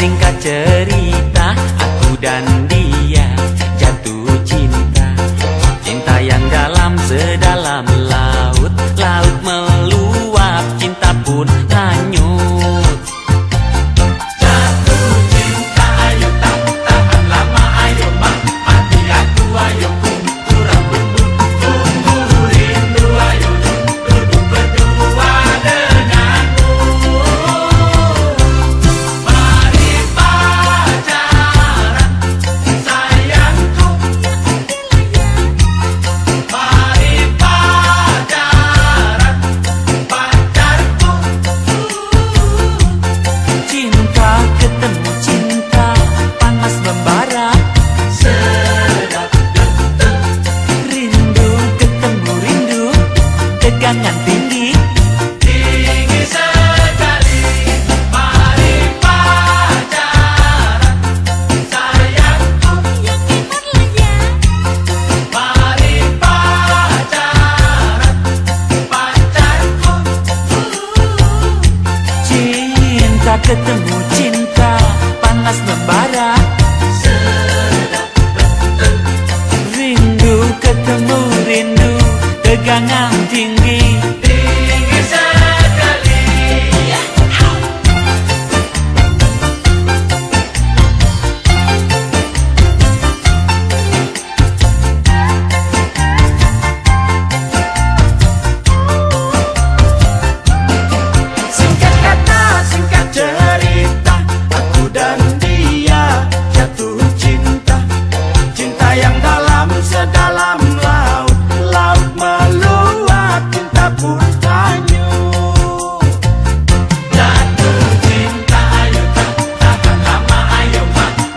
Singkat cerita, aku dan dia jatuh cinta. Cinta yang dalam sedalam laut. Laut meluap, cinta pun hanyut. Jatuh cinta, ayo tahan lama, ayo mati aku, ayo kumpul rambut, tunggu rindu, ayo duduk berdua denganku. Mari pacaran, sayangku. Mari pacaran, pacarku. Cinta ketemu cinta, panas membara, sedap detuk. Rindu ketemu rindu, tegangan tinggi, tinggi sekali. Mari pacaran, sayangku. Mari pacaran, pacarku. Cinta ketemu cinta, panas membara, sedap betul. Rindu ketemu rindu, tegangan tinggi, tinggi sekali. Singkat kata, singkat cerita, aku dan dia jatuh cinta. Cinta yang dalam sedalam laut. Laut meluap, cinta pun hanyut. Jatuh cinta, ayo tahan lama, ayo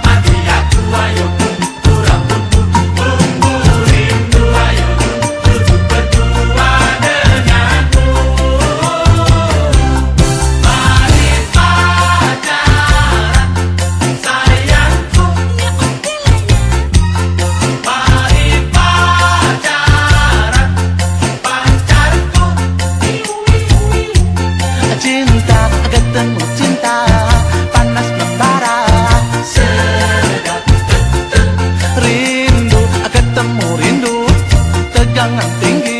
mati aku, ayo kumpul rambutku, tunggu rindu, ayo duduk berdua denganku. Mari pacaran, sayangku. Mari pacaran, pacarku. Cinta ketemu cinta, panas membara, sedap betul. Rindu ketemu rindu, tegangan tinggi.